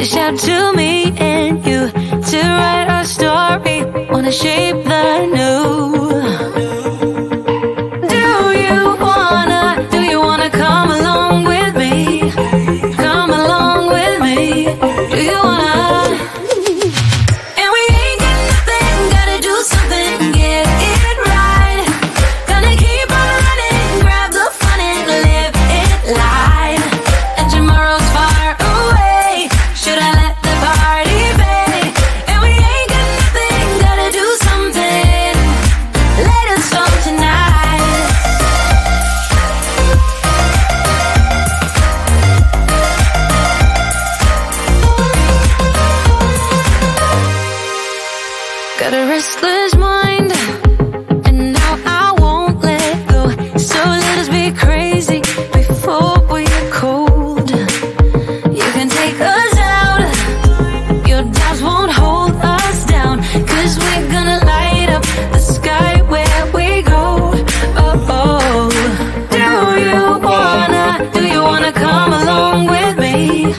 Reach out to me and you to write our story. Wanna shape the new. Do you wanna come along with me? Come along with me. Do you wanna? And we ain't got nothing, gotta do something, get it right. Gonna keep on running, grab the fun and live it live. And tomorrow's far away, should I let the party fade? And we ain't got nothing, gotta do something, let us go tonight. Got a restless mind, and now I won't let go. So let us be crazy before we're cold. You can take us out, your doubts won't hold us down, 'cause we're gonna light up the sky where we go. Oh, oh. Do you wanna come along with me?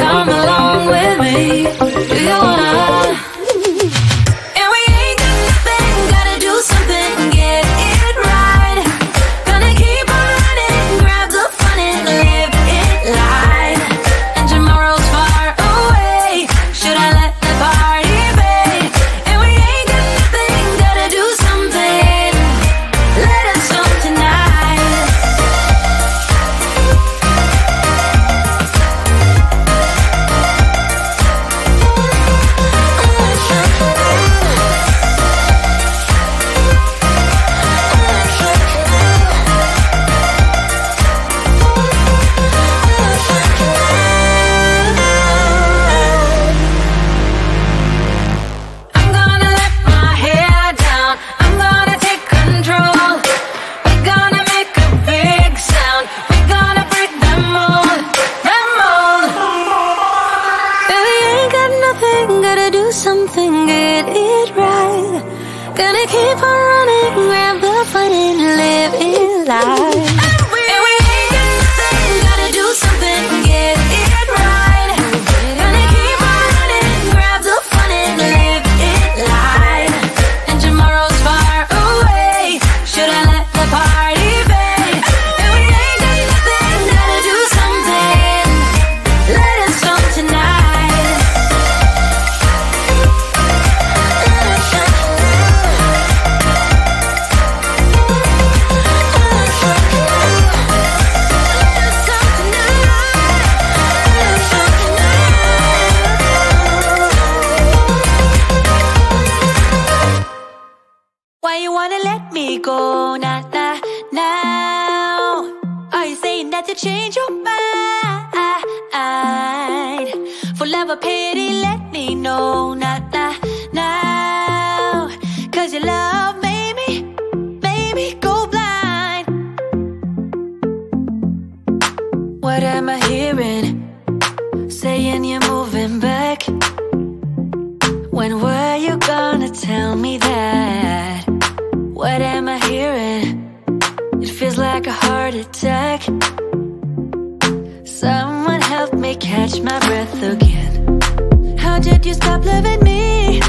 Come along with me. Do you wanna? And we ain't got nothing, gotta do something, get it right. Gonna keep on running, grab the fun and live it live. And tomorrow's far away, should I let the party fade? And we ain't got nothing, gotta do something, let us go tonight. I'm gonna let my hair down, I'm gonna take control. We're gonna make a big sound, we're gonna break the mold, the mold. Baby, ain't got nothing, gotta do something, get it right. Gonna keep on running, grab the fun and live it live. And we ain't got nothing, gotta do something, get it right. Gonna keep on running, grab the fun and live it live. And tomorrow's far away, should I let the party fade? And we ain't got nothing, gotta do something, let us go tonight. Why you wanna let me go, nah, nah, now? Are you saying that you change your mind? For love or pity, let me know, nah, nah, now. 'Cause your love made me go blind. What am I hearing? Saying you're moving back. When were you gonna tell me that? What am I hearing? It feels like a heart attack. Someone help me catch my breath again. How did you stop loving me?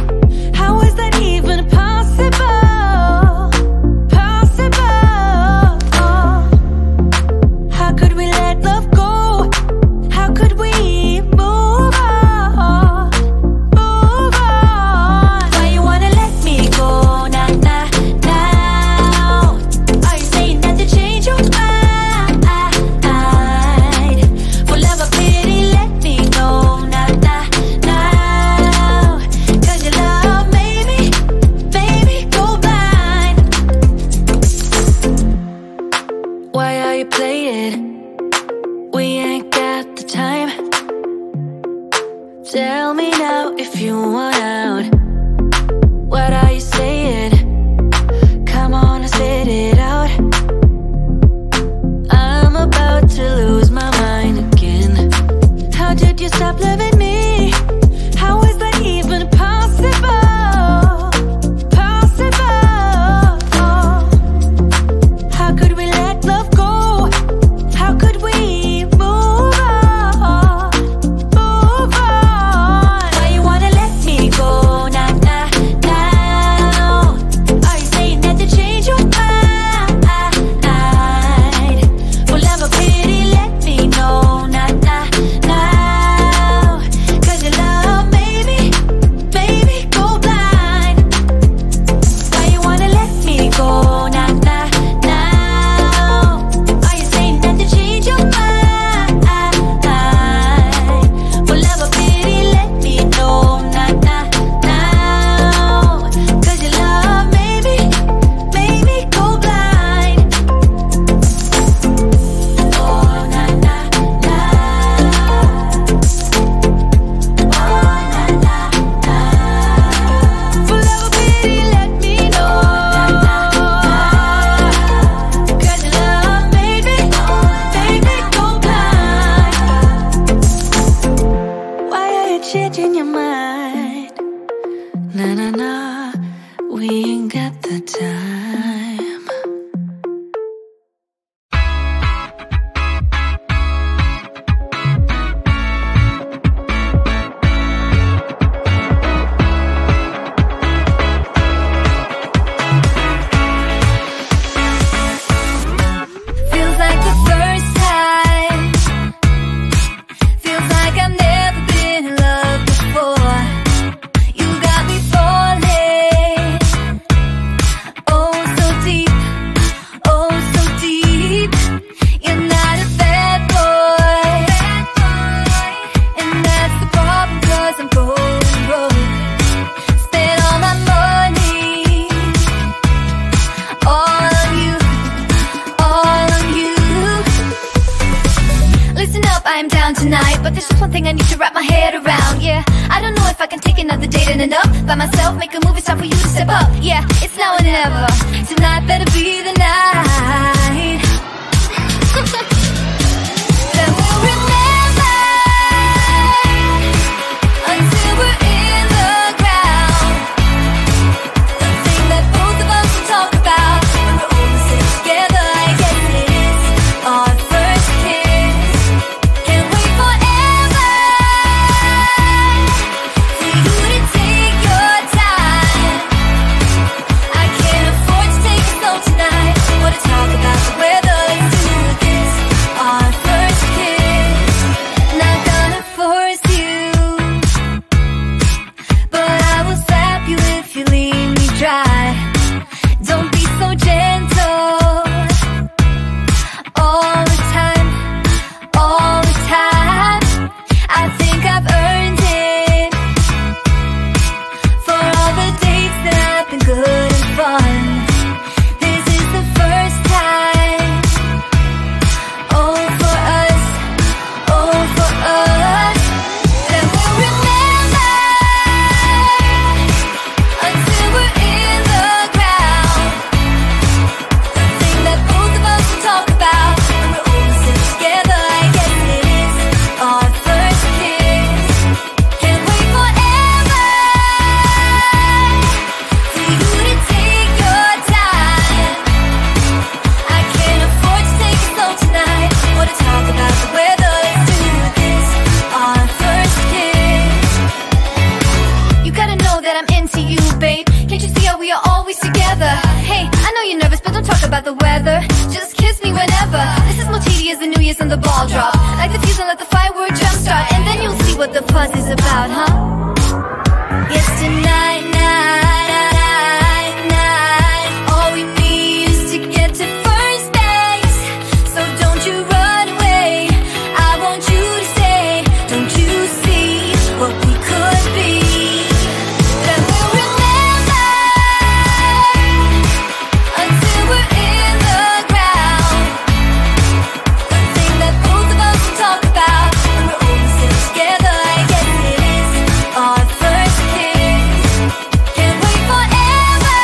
How is that even possible? Possible. How could we let love go? How could we move on? Move on. Why you wanna let me go? Nah, nah, now. Are you saying that you change your mind? For love or pity, let me know. Nah, nah, now. 'Cause your love made me go blind. Why are you playing? We ain't got the time. Tell me now if you want out. What are you saying? Come on and spit it out. I'm about to lose my mind again. How did you stop loving me? How is that even possible? Possible. How could we let love go? How could we move on? Move on. tonight, but there's just one thing I need to wrap my head around. Yeah, I don't know if I can take another date in and up by myself, make a move, it's time for you to step up. Yeah, it's now or never. Tonight better be the night. Then we'll remember until we're in the ground. The thing that both of us will talk about when we're all sitting together. I guess it is our first kiss. Can't wait forever for you to take your time. I can't afford to take it slow tonight. Want to talk about the weather? Let's do this. Our first kiss. Not gonna force you, but I will slap you if you leave me dry. Don't be so gentle all the time, all the time. I think I've earned it for all the dates that have been good and fun. This is the first time. Oh, for us, oh, for us. Then we'll remember until we're in the ground. The thing that both of us will talk about when we're all sitting together. I guess it is our first kiss. Can't wait forever for you to take your time. I can't afford to take it slow tonight. Want to talk about the weather? Let's do this. Our first kiss. You gotta know that I'm into you, babe. Can't you see how we are always together? Hey, I know you're nervous, but don't talk about the weather. Just kiss me whenever. This is more tedious than New Year's and the ball drop. Like the fuse and let the firework jumpstart, and then you'll see what the fuss is about, huh? Yes, tonight, night. All we need is to get to first base. So don't you run away. I want you to stay. Don't you see what we could be? Then we'll remember until we're in the ground. The thing that both of us will talk about when we're all sitting together. I guess it is our first kiss. Can't wait forever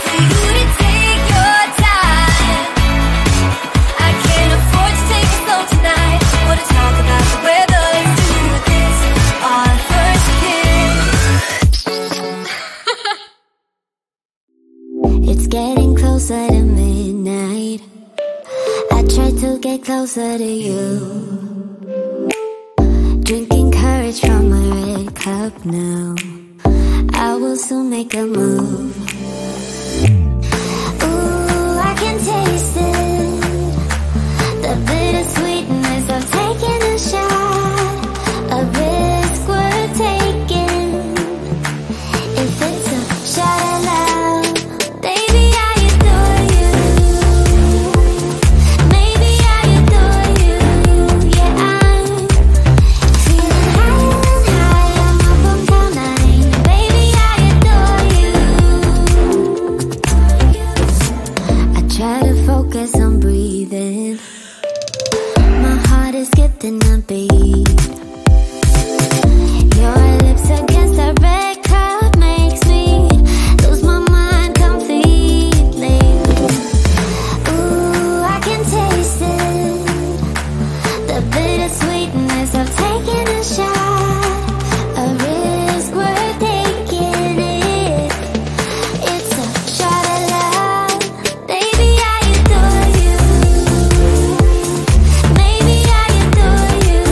for you to take your time. I can't afford to take it slow tonight. Want to talk about the weather? Let's do this. Our first kiss. It's getting closer to midnight. I try to get closer to you. Drinking courage from my red cup now. I will soon make a move. Ooh, I can taste it. The bittersweetness of taking a shot. A risk worth taking. If it's a shot of love, baby, I adore you. Maybe I adore you. Yeah, I'm feeling high. I'm up on cloud nine. Baby, I adore you. I try to focus on breathing. My heart is skipping a beat. Your lips against the red cup makes me lose my mind completely. Ooh, I can taste it. The bittersweetness of taking a shot. A risk worth taking it. It's a shot of love. Baby, I adore you. Maybe I adore you.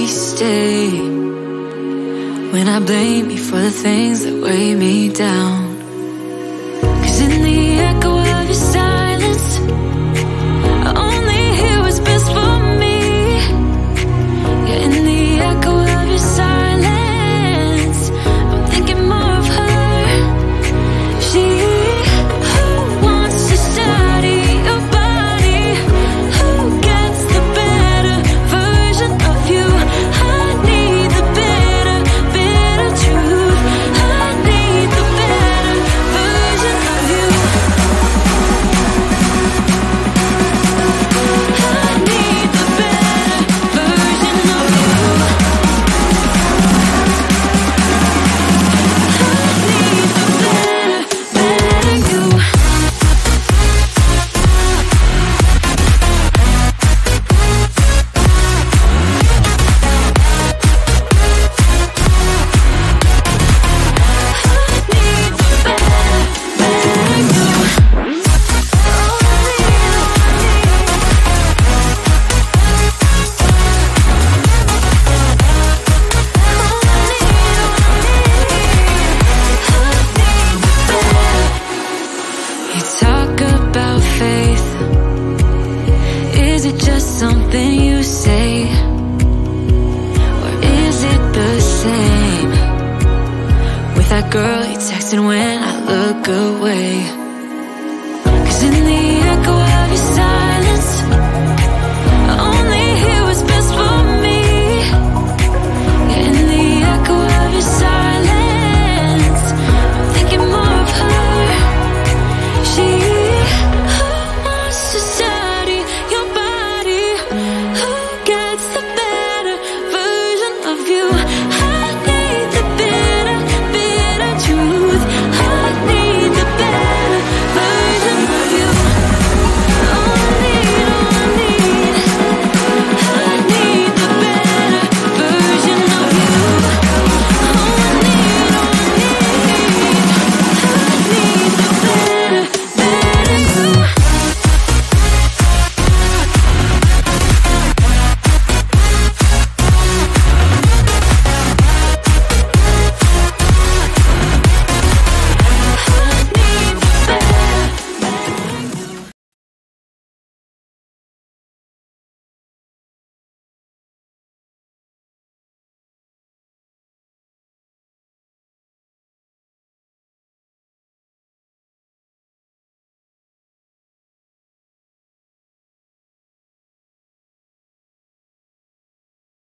stay when I blame you for the things that weigh me down. 'Cause in the